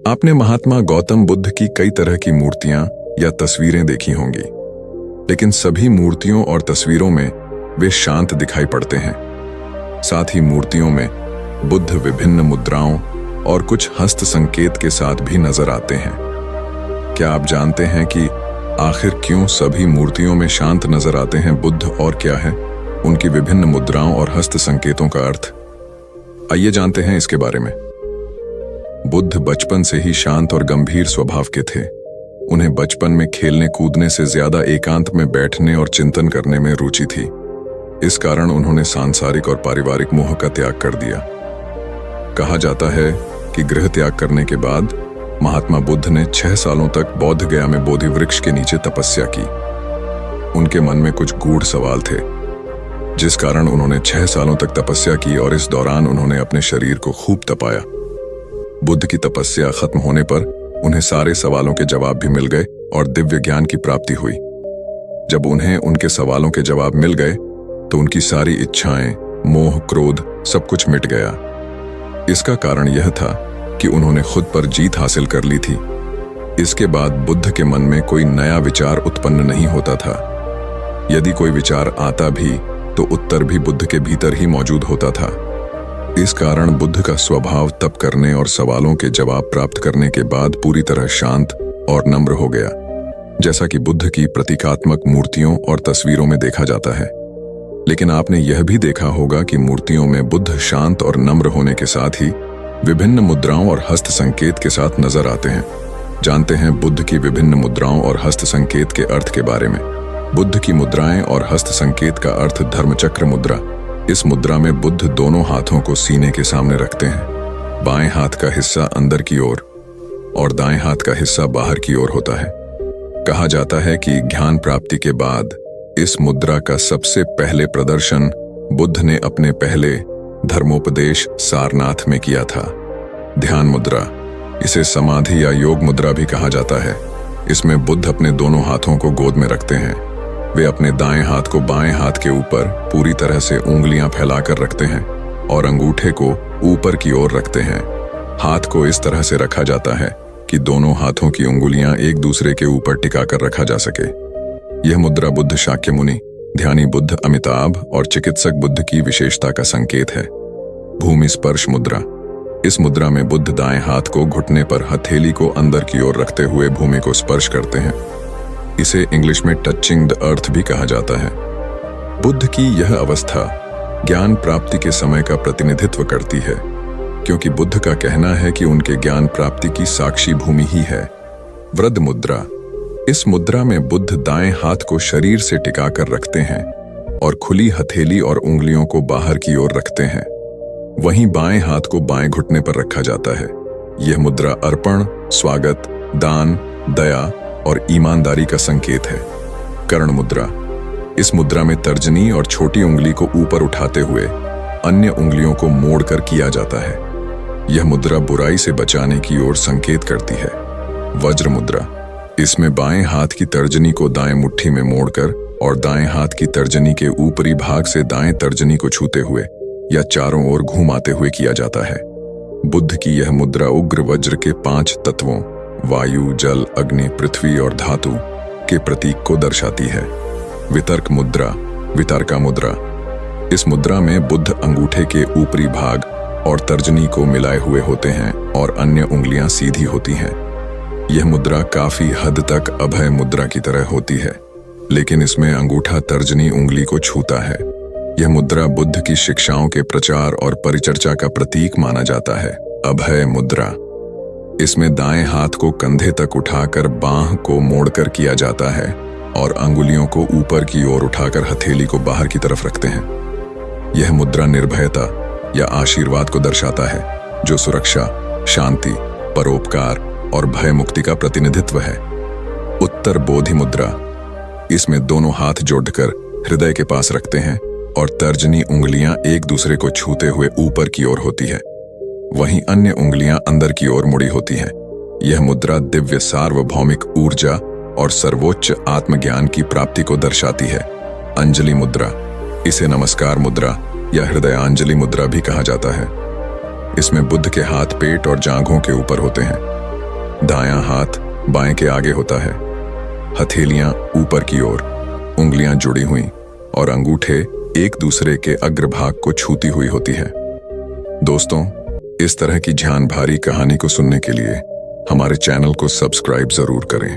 आपने महात्मा गौतम बुद्ध की कई तरह की मूर्तियां या तस्वीरें देखी होंगी, लेकिन सभी मूर्तियों और तस्वीरों में वे शांत दिखाई पड़ते हैं। साथ ही मूर्तियों में बुद्ध विभिन्न मुद्राओं और कुछ हस्त संकेत के साथ भी नजर आते हैं। क्या आप जानते हैं कि आखिर क्यों सभी मूर्तियों में शांत नजर आते हैं बुद्ध, और क्या है उनकी विभिन्न मुद्राओं और हस्त संकेतों का अर्थ? आइए जानते हैं इसके बारे में। बुद्ध बचपन से ही शांत और गंभीर स्वभाव के थे। उन्हें बचपन में खेलने कूदने से ज्यादा एकांत में बैठने और चिंतन करने में रुचि थी। इस कारण उन्होंने सांसारिक और पारिवारिक मोह का त्याग कर दिया। कहा जाता है कि गृह त्याग करने के बाद महात्मा बुद्ध ने 6 सालों तक बौद्ध गया में बोधि वृक्ष के नीचे तपस्या की। उनके मन में कुछ गूढ़ सवाल थे, जिस कारण उन्होंने 6 सालों तक तपस्या की और इस दौरान उन्होंने अपने शरीर को खूब तपाया। बुद्ध की तपस्या खत्म होने पर उन्हें सारे सवालों के जवाब भी मिल गए और दिव्य ज्ञान की प्राप्ति हुई। जब उन्हें उनके सवालों के जवाब मिल गए तो उनकी सारी इच्छाएं, मोह, क्रोध सब कुछ मिट गया। इसका कारण यह था कि उन्होंने खुद पर जीत हासिल कर ली थी। इसके बाद बुद्ध के मन में कोई नया विचार उत्पन्न नहीं होता था। यदि कोई विचार आता भी तो उत्तर भी बुद्ध के भीतर ही मौजूद होता था। इस कारण बुद्ध का स्वभाव तप करने और सवालों के जवाब प्राप्त करने के बाद पूरी तरह शांत और नम्र हो गया, जैसा कि बुद्ध की प्रतीकात्मक मूर्तियों और तस्वीरों में देखा जाता है। लेकिन आपने यह भी देखा होगा कि मूर्तियों में बुद्ध शांत और नम्र होने के साथ ही विभिन्न मुद्राओं और हस्त संकेत के साथ नजर आते हैं। जानते हैं बुद्ध की विभिन्न मुद्राओं और हस्त संकेत के अर्थ के बारे में। बुद्ध की मुद्राएं और हस्त संकेत का अर्थ धर्मचक्र मुद्रा। इस मुद्रा में बुद्ध दोनों हाथों को सीने के सामने रखते हैं। बाएं हाथ का हिस्सा अंदर की ओर और दाएं हाथ का हिस्सा बाहर की ओर होता है। कहा जाता है कि ज्ञान प्राप्ति के बाद इस मुद्रा का सबसे पहले प्रदर्शन बुद्ध ने अपने पहले धर्मोपदेश सारनाथ में किया था। ध्यान मुद्रा, इसे समाधि या योग मुद्रा भी कहा जाता है। इसमें बुद्ध अपने दोनों हाथों को गोद में रखते हैं। वे अपने दाएं हाथ को बाएं हाथ के ऊपर पूरी तरह से उंगलियां फैलाकर रखते हैं और अंगूठे को ऊपर की ओर रखते हैं। हाथ को इस तरह से रखा जाता है कि दोनों हाथों की उंगलियां एक दूसरे के ऊपर टिकाकर रखा जा सके। यह मुद्रा बुद्ध, शाक्य मुनि, ध्यानी बुद्ध, अमिताभ और चिकित्सक बुद्ध की विशेषता का संकेत है। भूमि स्पर्श मुद्रा, इस मुद्रा में बुद्ध दाएं हाथ को घुटने पर हथेली को अंदर की ओर रखते हुए भूमि को स्पर्श करते हैं। इसे इंग्लिश में टचिंग द अर्थ भी कहा जाता है। बुद्ध की यह अवस्था ज्ञान प्राप्ति के समय का प्रतिनिधित्व करती है, क्योंकि बुद्ध का कहना है कि उनके ज्ञान प्राप्ति की साक्षी भूमि ही है। वृद्ध मुद्रा, इस मुद्रा में बुद्ध दाएं हाथ को शरीर से टिकाकर रखते हैं और खुली हथेली और उंगलियों को बाहर की ओर रखते हैं। वहीं बाएं हाथ को बाएं घुटने पर रखा जाता है। यह मुद्रा अर्पण, स्वागत, दान, दया और ईमानदारी का संकेत है। कर्ण मुद्रा, इस मुद्रा में तर्जनी और छोटी उंगली को ऊपर उठाते हुए अन्य उंगलियों को मोड़कर किया जाता है। यह मुद्रा बुराई से बचाने की ओर संकेत करती है। वज्र मुद्रा, इसमें बाएं हाथ की तर्जनी को दाएं मुट्ठी में मोड़कर और दाएं हाथ की तर्जनी के ऊपरी भाग से दाएं तर्जनी को छूते हुए या चारों ओर घुमाते हुए किया जाता है। बुद्ध की यह मुद्रा उग्र वज्र के 5 तत्वों वायु, जल, अग्नि, पृथ्वी और धातु के प्रतीक को दर्शाती है। वितर्क मुद्रा, वितर्का मुद्रा, इस मुद्रा में बुद्ध अंगूठे के ऊपरी भाग और तर्जनी को मिलाए हुए होते हैं और अन्य उंगलियां सीधी होती हैं। यह मुद्रा काफी हद तक अभय मुद्रा की तरह होती है, लेकिन इसमें अंगूठा तर्जनी उंगली को छूता है। यह मुद्रा बुद्ध की शिक्षाओं के प्रचार और परिचर्चा का प्रतीक माना जाता है। अभय मुद्रा, इसमें दाएं हाथ को कंधे तक उठाकर बांह को मोड़कर किया जाता है और अंगुलियों को ऊपर की ओर उठाकर हथेली को बाहर की तरफ रखते हैं। यह मुद्रा निर्भयता या आशीर्वाद को दर्शाता है, जो सुरक्षा, शांति, परोपकार और भय मुक्ति का प्रतिनिधित्व है। उत्तर बोधि मुद्रा, इसमें दोनों हाथ जोड़कर हृदय के पास रखते हैं और तर्जनी उंगलियां एक दूसरे को छूते हुए ऊपर की ओर होती है। वहीं अन्य उंगलियां अंदर की ओर मुड़ी होती हैं। यह मुद्रा दिव्य सार्वभौमिक ऊर्जा और सर्वोच्च आत्मज्ञान की प्राप्ति को दर्शाती है। अंजलि मुद्रा, इसे नमस्कार मुद्रा या हृदयांजलि मुद्रा भी कहा जाता है। इसमें बुद्ध के हाथ पेट और जांघों के ऊपर होते हैं। दायां हाथ बाएं के आगे होता है, हथेलियां ऊपर की ओर, उंगलियां जुड़ी हुई और अंगूठे एक दूसरे के अग्रभाग को छूती हुई होती है। दोस्तों, इस तरह की ध्यान भारी कहानी को सुनने के लिए हमारे चैनल को सब्सक्राइब जरूर करें।